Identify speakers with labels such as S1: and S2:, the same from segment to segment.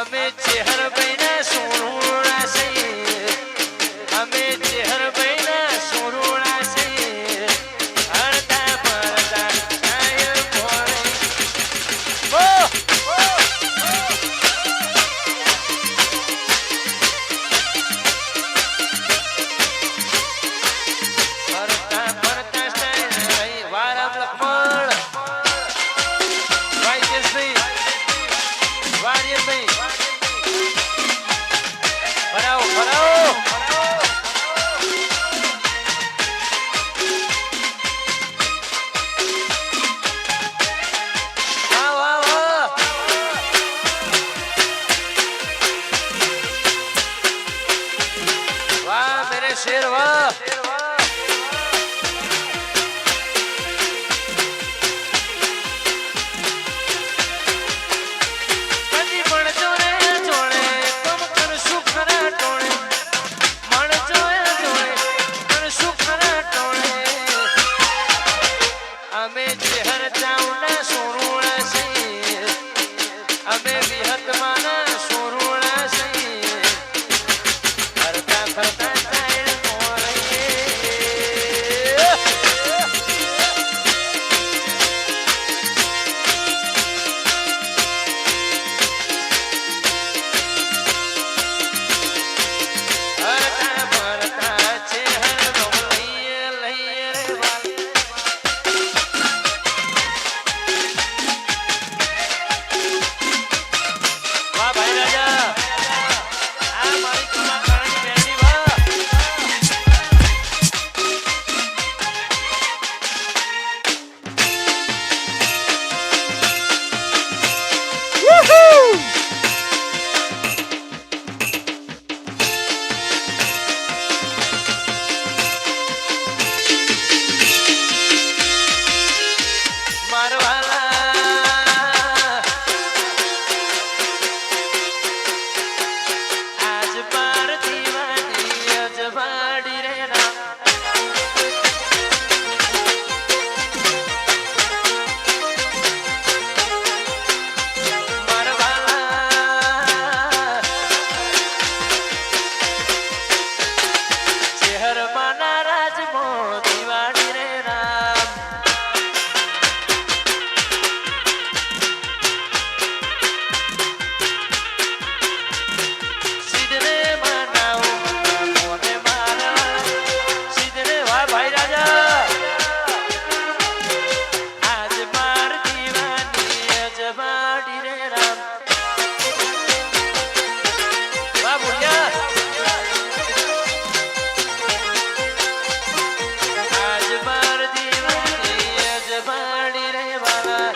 S1: અમે ચેહર બૈના સોરુણા છે અમે ચેહર બૈના સોરુણા છે હરતા પરતા કાયમ ભોળે ઓ હરતા પરતા સ્ટાઈલ રહી વારમ લખમણ વાયકેશભાઈ વારિયભાઈ ભરાવો ભરાવો વાહ વાહ વાહ વાહ મેરે શેર વાહ અમે ચેહર ચાઉના સોરુણા છે અમે વિહતમાના સોરુણા છે ફરતા ફરતા સ્ટાઈલ મોરઈએ ફરતા ફરતા ચેહર લઈએ લઈએ રે વાલી વાહ ભાઈ રાજા આ મારી કમા કારણી બેટી વાહ મારવાલા આજ બાર દીવાની અજવાડી રે રામ મારવાલા ચેહર માના રાજમો દીવાડી રે રામ સિદ્ધને મનાવો મોને મારા સિદ્ધને વાહ ભાઈ રાજા આજ બાર દીવાની અજવાડી રે રામ વાહ બોલ્યા આજ બાર દીવાની અજવાડી રે વાલા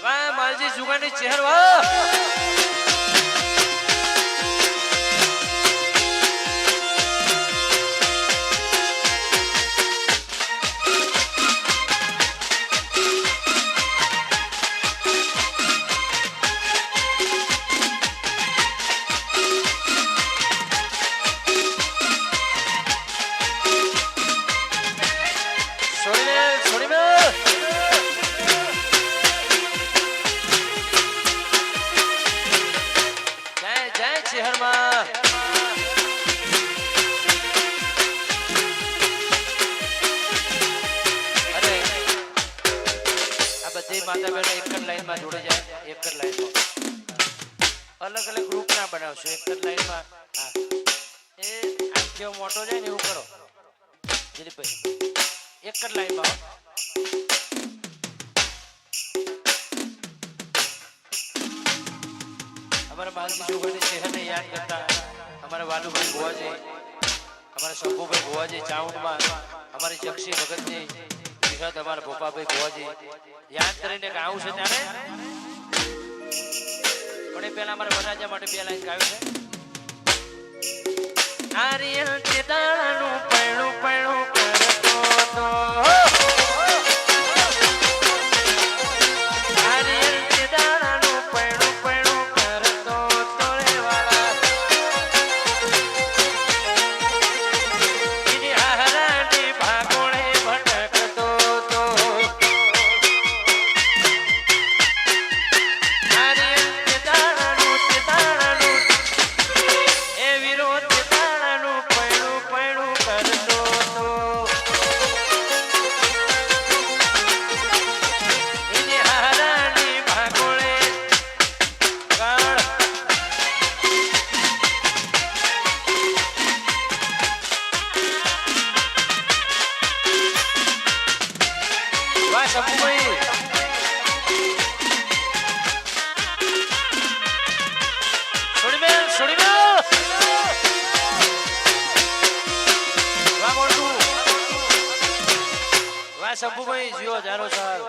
S1: વાહ માલજી જુગાની ચહેર વાહ છોડી મે જય જય ચેહરમાં અરે આ બધી માતા બહેનો એક જ લાઈનમાં જોડે જાય એક જ લાઈનમાં અલગ અલગ ગ્રુપ ના બનાવશો એક જ લાઈનમાં હા એ આમ કેવો મોટો જાય ને એવું કરો દિલીપભાઈ એક જ લાઈનમાં અમારા માલજી જોગણી ચહેરને યાદ કરતા અમારા વાલુભાઈ ગોવાજી અમારા શંભુભાઈ ગોવાજી ચાઉંડમાં અમારી જક્ષી ભગતજી વિહત અમારા ભોપાભાઈ ગોવાજી યાદ કરીને ગાવું છે ત્યારે પણ એ પહેલા અમારા વરરાજા માટે બે લાઈન ગાવી છે આર્ય તે દાડાનું પૈણું પૈણું કરતો તો વાહ શંભુભાઈ છોડી મેલ વાહ મોટું વાહ શંભુભાઈ જીઓ જાનો સાર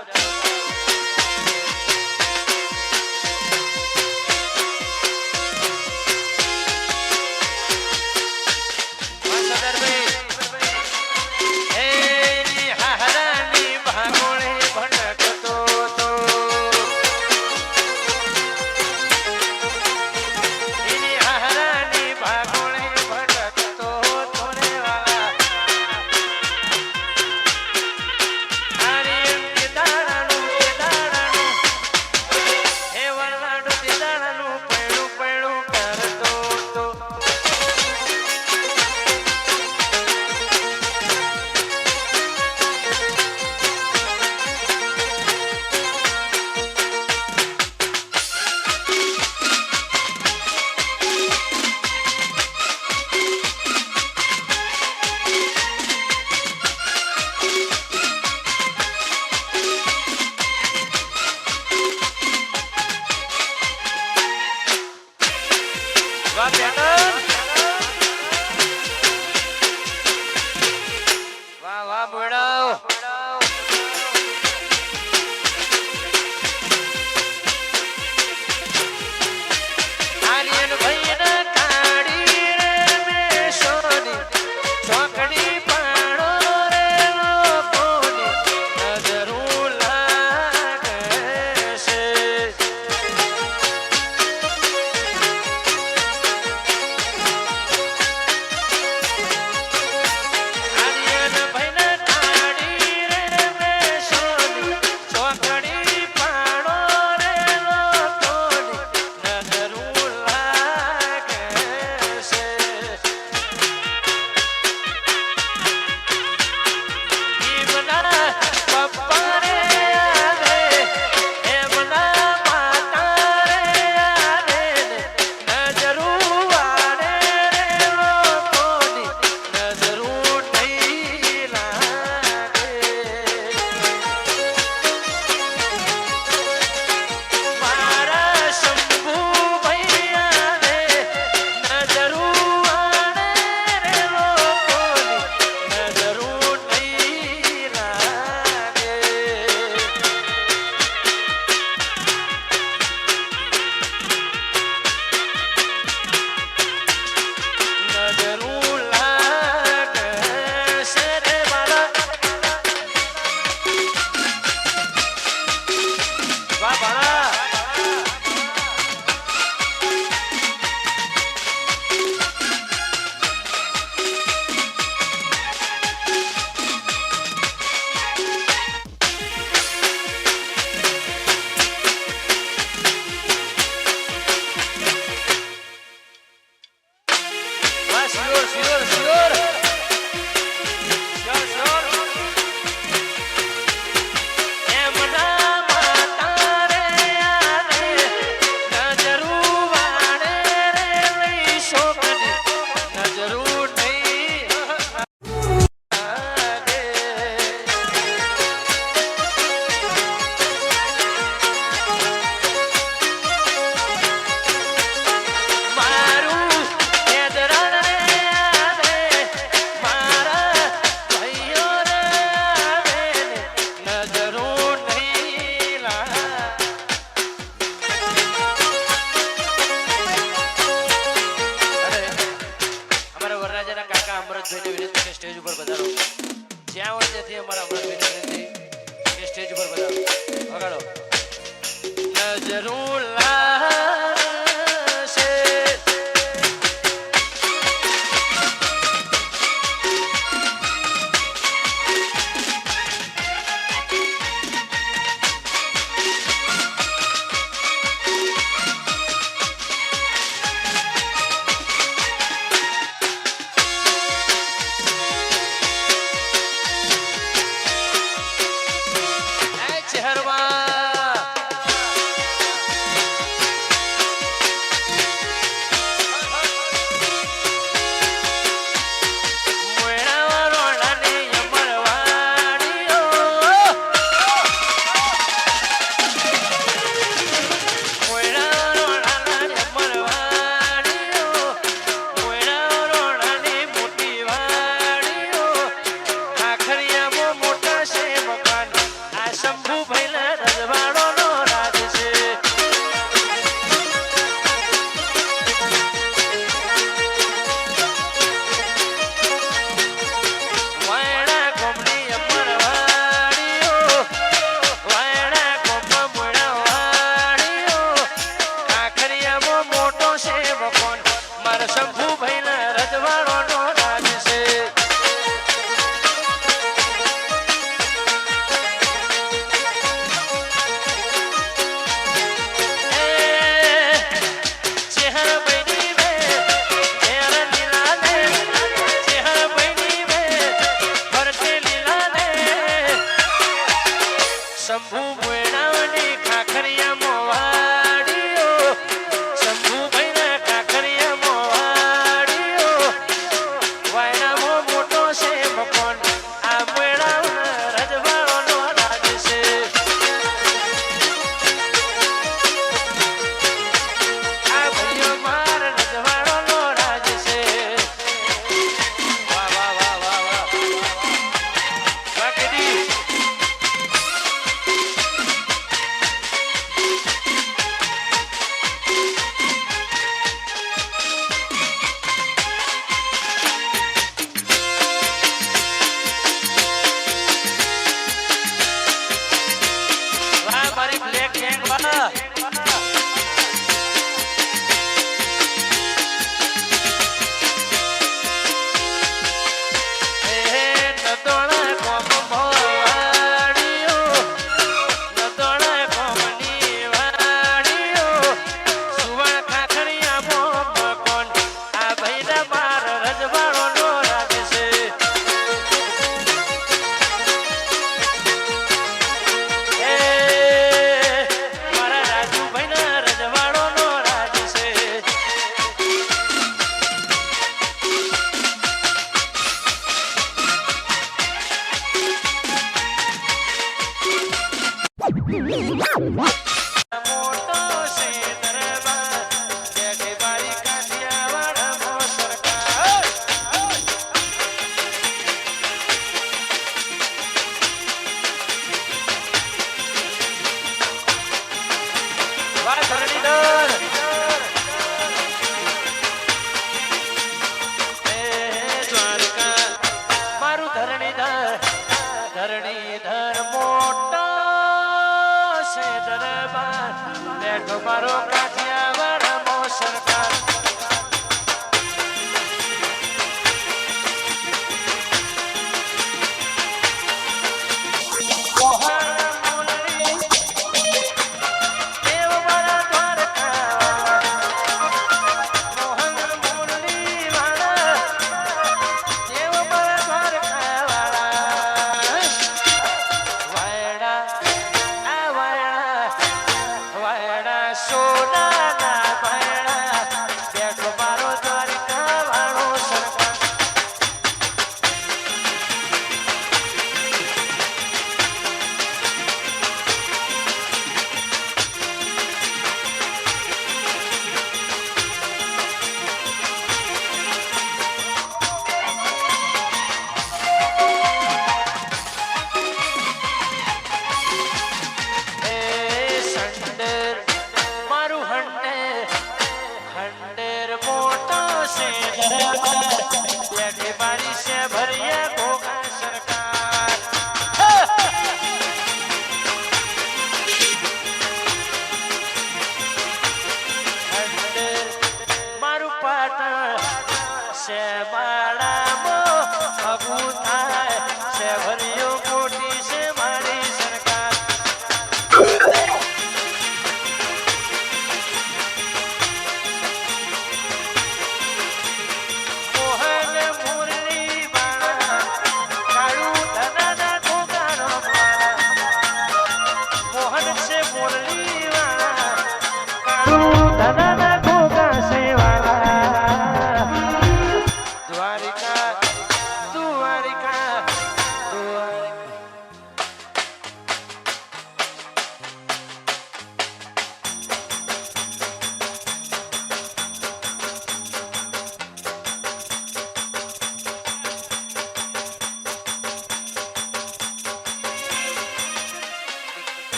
S1: શંભુ મોયણાની ખાખરિયા મોવાડીઓ શંભુ ભાઈના ખાખરિયા મોવાડીઓ વાયણામાં મોટો છે મકોન આ મોયણાના રજવાડોનો રાજ છે આ ભાઈઓ મારા રજવાડોનો રાજ છે વાહ વાહ વાહ વાહ વાહ વાહ કેદી વાહ મારી બ્લેક ગેંગ વાહ મોટો છે દરબાર જય બારી કાઠિયાવાડ સરકાર વાહ ધરણીધર એ દ્વારકા મારું ધરણીધર મોટો છે દરબાર બેઠો મારો કાઠ